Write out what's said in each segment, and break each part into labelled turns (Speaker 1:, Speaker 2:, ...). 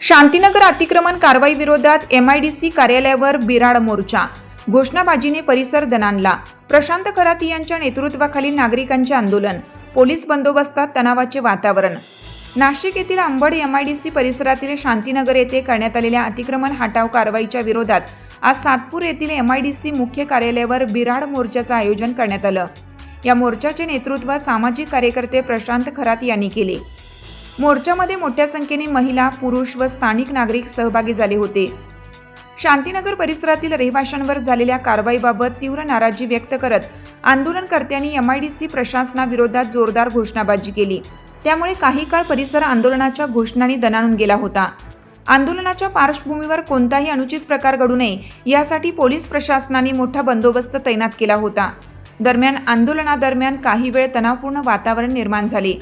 Speaker 1: शांतीनगर अतिक्रमण कारवाई विरोधात MIDC कार्यालयावर बिराड मोर्चा, घोषणाबाजीने परिसर दणाणला। प्रशांत खराती यांच्या नेतृत्वाखालील नागरिकांचे आंदोलन, पोलीस बंदोबस्तात तणावाचे वातावरण। नाशिक येथील अंबड MIDC परिसरातील शांतीनगर येथे करण्यात आलेल्या अतिक्रमण हटाव कारवाईच्या विरोधात आज सातपूर येथील MIDC मुख्य कार्यालयावर बिराड मोर्चाचे आयोजन करण्यात आले। या मोर्चाचे नेतृत्व सामाजिक कार्यकर्ते प्रशांत खराती यांनी केले। मोर्चामध्ये मोठ्या संख्येने महिला, पुरुष व स्थानिक नागरिक सहभागी झाले होते। शांतीनगर परिसरातील रहिवाशांवर झालेल्या कारवाईबाबत तीव्र नाराजी व्यक्त करत आंदोलनकर्त्यांनी MIDC प्रशासनाविरोधात जोरदार घोषणाबाजी केली। त्यामुळे काही काळ परिसर आंदोलनाच्या घोषणांनी दणाणून गेला होता। आंदोलनाच्या पार्श्वभूमीवर कोणताही अनुचित प्रकार घडू नये यासाठी पोलीस प्रशासनाने मोठा बंदोबस्त तैनात केला होता। दरम्यान आंदोलनादरम्यान काही वेळ तणावपूर्ण वातावरण निर्माण झाले।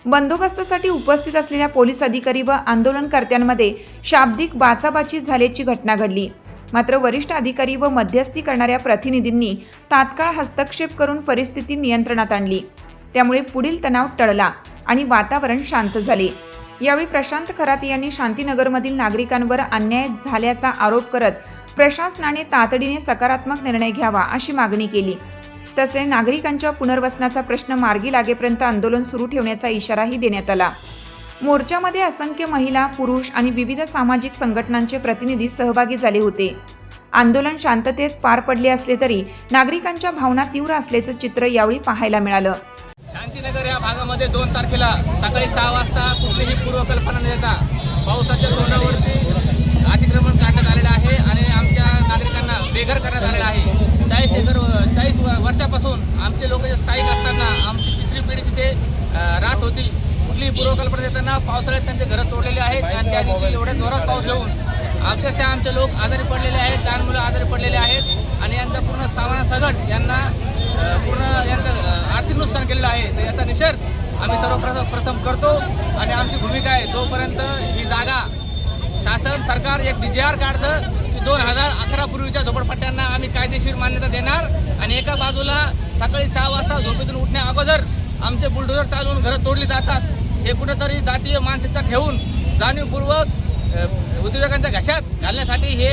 Speaker 1: बंदोबस्तासाठी उपस्थित असलेल्या पोलीस अधिकारी व आंदोलनकर्त्यांमध्ये शाब्दिक बाचाबाची झाल्याची घटना घडली। मात्र वरिष्ठ अधिकारी व मध्यस्थी करणाऱ्या प्रतिनिधींनी तात्काळ हस्तक्षेप करून परिस्थिती नियंत्रणात आणली। त्यामुळे पुढील तणाव टळला आणि वातावरण शांत झाले। यावेळी प्रशांत खराती यांनी शांतीनगरमधील नागरिकांवर अन्याय झाल्याचा आरोप करत प्रशासनाने तातडीने सकारात्मक निर्णय घ्यावा अशी मागणी केली। तसेच नागरिकांच्या पुनर्वसनाचा प्रश्न मार्गी लागेपर्यंत आंदोलन सुरू ठेवण्याचा इशाराही देण्यात आला। मोर्चामध्ये असंख्य महिला, पुरुष आणि विविध सामाजिक संघटनांचे प्रतिनिधी सहभागी झाले होते। आंदोलन शांततेत पार पडले असले तरी नागरिकांच्या भावना तीव्र असल्याचं चित्र यावेळी पाहायला मिळालं।
Speaker 2: शांतीनगर या भागामध्ये 2 तारखेला सकाळी 6 वाजता कुठलीही पूर्वकल्पना न देता पावसाच्या तोंडावरती अतिक्रमण काढण्यात आलेलं आहे आणि आमच्या नागरिकांना बेघर करण्यात आलेलं आहे। 40 वर्षापासून आमचे लोक स्थायिक असताना आमची तिसरी पिढी तिथे राहत होती। कुठलीही पूर्वकल्पना देताना पावसाळ्यात त्यांचे घरं तोडलेले आहेत आणि त्या दिवशी एवढ्या जोरात पाऊस येऊन अक्षरशः आमचे लोक आजारी पडलेले आहेत, लहान मुलं आजारी पडलेले आहेत आणि यांचा पूर्ण सामान्य यांना पूर्ण यांचं आर्थिक नुकसान केलेलं आहे। तर याचा निषेध आम्ही सर्वप्रथम करतो आणि आमची भूमिका आहे जोपर्यंत ही जागा शासन सरकार एक DGR काढतं की 2011 पूर्वीच्या झोपडपट्ट्यांना आम्ही कायदेशीर मान्यता देणार आणि एका बाजूला सकाळी 6 वाजता झोपेतून उठण्या अगोदर आमचे बुलडोझर चालवून घरं तोडली जातात। हे कुठेतरी जातीय मानसिकता ठेवून जाणीवपूर्वक उद्योजकांच्या घशात घालण्यासाठी हे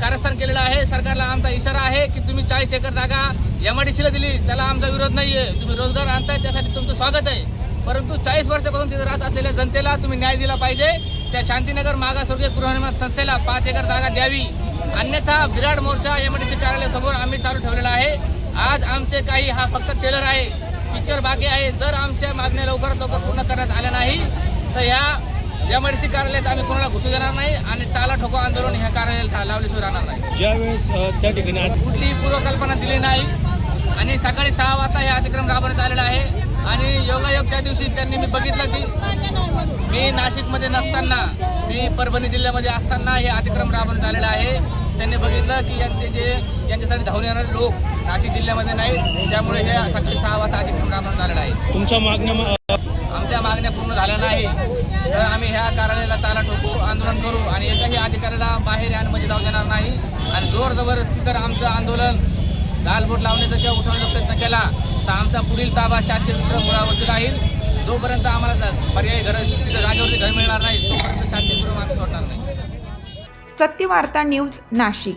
Speaker 2: कारस्थान केलेलं आहे। सरकारला आमचा इशारा आहे की तुम्ही 40 एकर जागा MIDCला दिली, त्याला आमचा विरोध नाही आहे। तुम्ही रोजगार आणताय त्यासाठी तुमचं स्वागत आहे, परंतु 40 वर्षापासून तिथे राहत असलेल्या जनतेला तुम्ही न्याय दिला पाहिजे। त्या शांतीनगर मागासवर्गीय गृहनिर्माण संस्थेला 5 एकर जागा द्यावी, अन्यथा बिराड मोर्चा MIDC कार्यालयासमोर आम्ही चालू ठेवलेला आहे। आज आमचे काही हा फक्त टेलर आहे, पिक्चर बाकी आहे। जर आमच्या मागण्या लवकरात लवकर पूर्ण करण्यात आल्या नाही तर ह्या MIDC कार्यालयात आम्ही कोणाला घुसू देणार नाही आणि ताला ठोको आंदोलन ह्या कार्यालयाला लावल्याशिवाय राहणार नाही।
Speaker 3: ज्यावेळेस त्या ठिकाणी
Speaker 2: कुठलीही पूर्वकल्पना दिली नाही आणि सकाळी 6 वाजता हे अतिक्रमण राबवण्यात आलेलं आहे आणि योगायोग त्या दिवशी त्यांनी मी बघितलं की मी नाशिकमध्ये नसताना, मी परभणी जिल्ह्यामध्ये असताना हे अतिक्रमण राबवण्यात आलेलं आहे। त्यांनी बघितलं की यांच्यासाठी धावून येणारे लोक नाशिक जिल्ह्यामध्ये नाहीत, त्यामुळे हे सकाळी 6 वाजता अतिक्रमण राबवण्यात आलेलं आहे। आमच्या मागण्या पूर्ण झाल्या नाही तर आम्ही ह्या कार्यालयाला ताला ठोकू, आंदोलन करू आणि एकाही अधिकाऱ्याला बाहेर यामध्ये जाऊ देणार नाही आणि जोर जबरदस्ती जर आमचं आंदोलन गालबोट लावण्याचा किंवा उठवण्याचा प्रयत्न केला तर आमचा पुढील ताबा शासकीय दुसऱ्या मुळावरती राहील। जोपर्यंत आम्हाला पर्यायी तिथं जागेवरती घर मिळणार नाही तोपर्यंत शांतीपूर्वक आम्ही सोडणार नाही।
Speaker 1: सत्यवार्ता न्यूज, नाशिक।